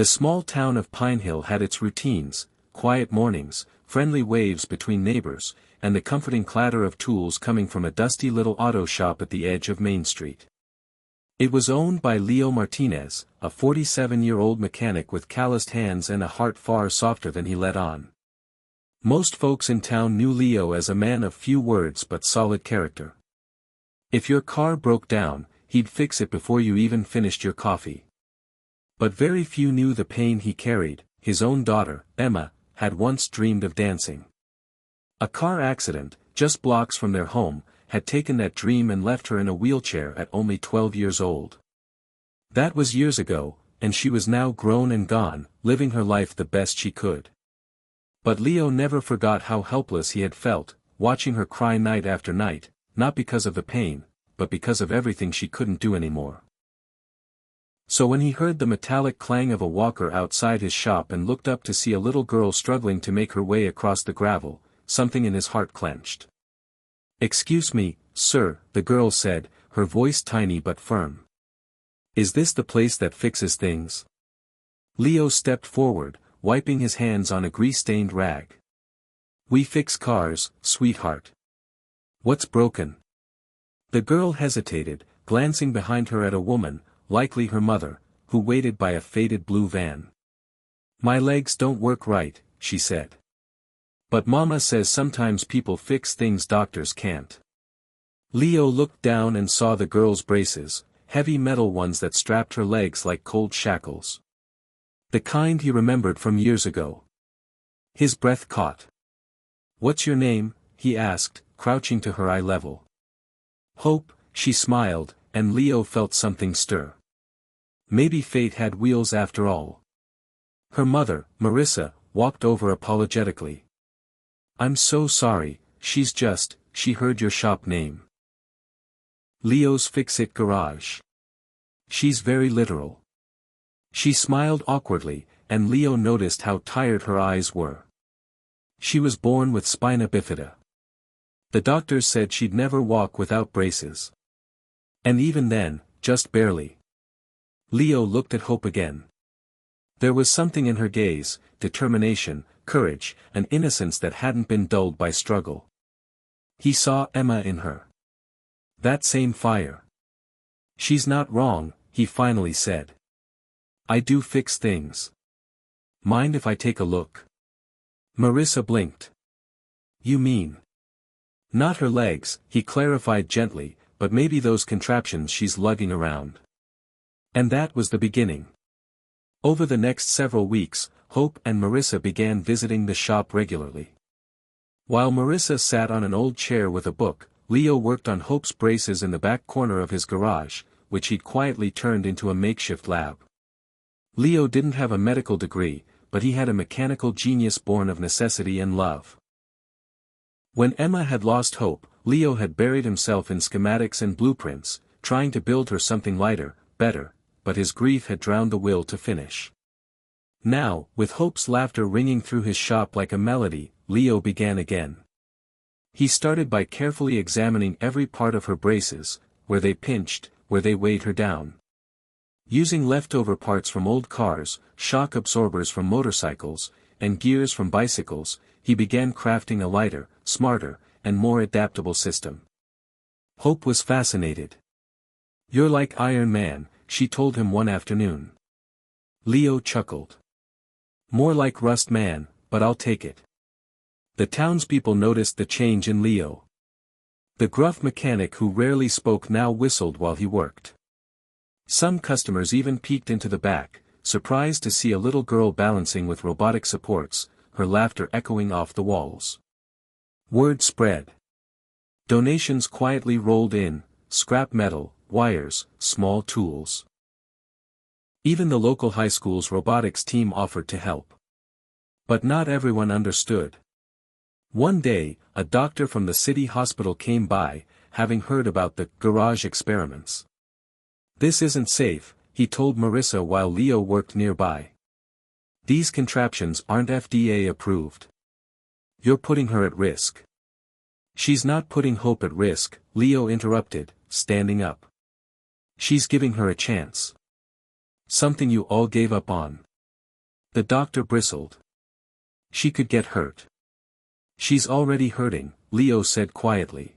The small town of Pine Hill had its routines, quiet mornings, friendly waves between neighbors, and the comforting clatter of tools coming from a dusty little auto shop at the edge of Main Street. It was owned by Leo Martinez, a 47-year-old mechanic with calloused hands and a heart far softer than he let on. Most folks in town knew Leo as a man of few words but solid character. If your car broke down, he'd fix it before you even finished your coffee. But very few knew the pain he carried. His own daughter, Emma, had once dreamed of dancing. A car accident, just blocks from their home, had taken that dream and left her in a wheelchair at only 12 years old. That was years ago, and she was now grown and gone, living her life the best she could. But Leo never forgot how helpless he had felt, watching her cry night after night, not because of the pain, but because of everything she couldn't do anymore. So when he heard the metallic clang of a walker outside his shop and looked up to see a little girl struggling to make her way across the gravel, something in his heart clenched. "Excuse me, sir," the girl said, her voice tiny but firm. "Is this the place that fixes things?" Leo stepped forward, wiping his hands on a grease-stained rag. "We fix cars, sweetheart." "What's broken?" The girl hesitated, glancing behind her at a woman, likely her mother, who waited by a faded blue van. "My legs don't work right," she said. "But Mama says sometimes people fix things doctors can't." Leo looked down and saw the girl's braces, heavy metal ones that strapped her legs like cold shackles. The kind he remembered from years ago. His breath caught. "What's your name?" he asked, crouching to her eye level. "Hope," she smiled, and Leo felt something stir. Maybe fate had wheels after all. Her mother, Marissa, walked over apologetically. "I'm so sorry, she heard your shop name. Leo's Fix-It Garage. She's very literal." She smiled awkwardly, and Leo noticed how tired her eyes were. She was born with spina bifida. The doctors said she'd never walk without braces. And even then, just barely. Leo looked at Hope again. There was something in her gaze, determination, courage, an innocence that hadn't been dulled by struggle. He saw Emma in her. That same fire. "She's not wrong," he finally said. "I do fix things. Mind if I take a look?" Marissa blinked. "You mean?" "Not her legs," he clarified gently, "but maybe those contraptions she's lugging around." And that was the beginning. Over the next several weeks, Hope and Marissa began visiting the shop regularly. While Marissa sat on an old chair with a book, Leo worked on Hope's braces in the back corner of his garage, which he'd quietly turned into a makeshift lab. Leo didn't have a medical degree, but he had a mechanical genius born of necessity and love. When Emma had lost hope, Leo had buried himself in schematics and blueprints, trying to build her something lighter, better, but his grief had drowned the will to finish. Now, with Hope's laughter ringing through his shop like a melody, Leo began again. He started by carefully examining every part of her braces, where they pinched, where they weighed her down. Using leftover parts from old cars, shock absorbers from motorcycles, and gears from bicycles, he began crafting a lighter, smarter, and more adaptable system. Hope was fascinated. "You're like Iron Man," she told him one afternoon. Leo chuckled. "More like Rust Man, but I'll take it." The townspeople noticed the change in Leo. The gruff mechanic who rarely spoke now whistled while he worked. Some customers even peeked into the back, surprised to see a little girl balancing with robotic supports, her laughter echoing off the walls. Word spread. Donations quietly rolled in, scrap metal, wires, small tools. Even the local high school's robotics team offered to help. But not everyone understood. One day, a doctor from the city hospital came by, having heard about the garage experiments. "This isn't safe," he told Marissa while Leo worked nearby. "These contraptions aren't FDA approved. You're putting her at risk." "She's not putting Hope at risk," Leo interrupted, standing up. "She's giving her a chance. Something you all gave up on." The doctor bristled. She could get hurt. She's already hurting, Leo said quietly.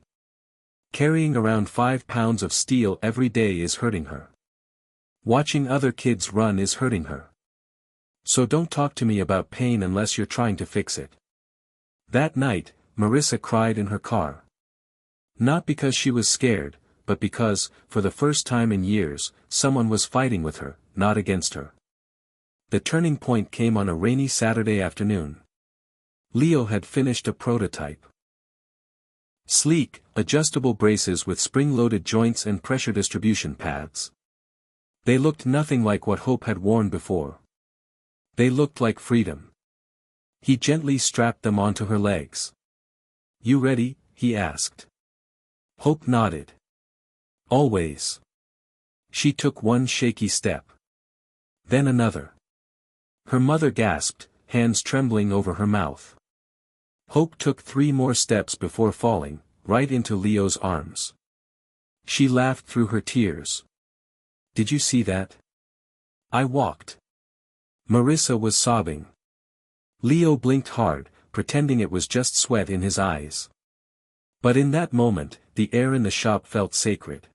Carrying around 5 pounds of steel every day is hurting her. Watching other kids run is hurting her. So don't talk to me about pain unless you're trying to fix it. That night, Marissa cried in her car. Not because she was scared, but because, for the first time in years, someone was fighting with her, not against her. The turning point came on a rainy Saturday afternoon. Leo had finished a prototype. Sleek, adjustable braces with spring-loaded joints and pressure distribution pads. They looked nothing like what Hope had worn before. They looked like freedom. He gently strapped them onto her legs. "You ready?" he asked. Hope nodded. "Always." She took one shaky step. Then another. Her mother gasped, hands trembling over her mouth. Hope took 3 more steps before falling, right into Leo's arms. She laughed through her tears. "Did you see that? I walked." Marissa was sobbing. Leo blinked hard, pretending it was just sweat in his eyes. But in that moment, the air in the shop felt sacred.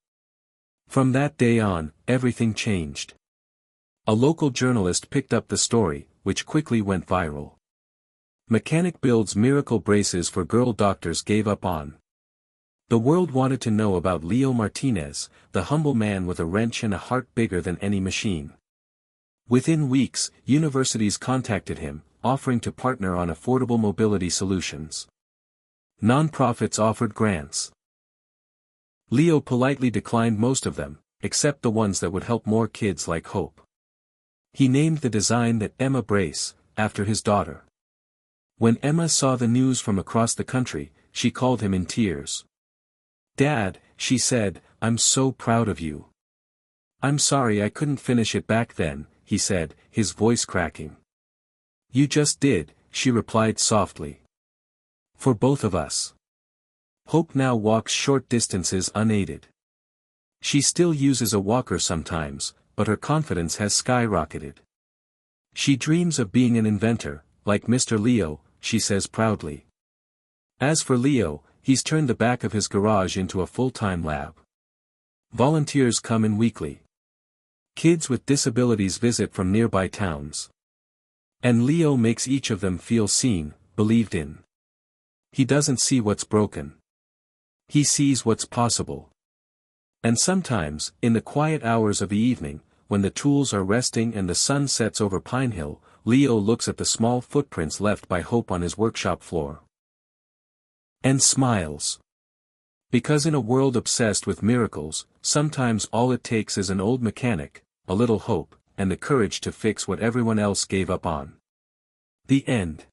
From that day on, everything changed. A local journalist picked up the story, which quickly went viral. Mechanic builds miracle braces for girl doctors gave up on. The world wanted to know about Leo Martinez, the humble man with a wrench and a heart bigger than any machine. Within weeks, universities contacted him, offering to partner on affordable mobility solutions. Non-profits offered grants. Leo politely declined most of them, except the ones that would help more kids like Hope. He named the design the Emma brace, after his daughter. When Emma saw the news from across the country, she called him in tears. "Dad," she said, "I'm so proud of you." "I'm sorry I couldn't finish it back then," he said, his voice cracking. "You just did," she replied softly. "For both of us." Hope now walks short distances unaided. She still uses a walker sometimes, but her confidence has skyrocketed. She dreams of being an inventor, like Mr. Leo, she says proudly. As for Leo, he's turned the back of his garage into a full-time lab. Volunteers come in weekly. Kids with disabilities visit from nearby towns. And Leo makes each of them feel seen, believed in. He doesn't see what's broken. He sees what's possible. And sometimes, in the quiet hours of the evening, when the tools are resting and the sun sets over Pine Hill, Leo looks at the small footprints left by Hope on his workshop floor. And smiles. Because in a world obsessed with miracles, sometimes all it takes is an old mechanic, a little hope, and the courage to fix what everyone else gave up on. The end.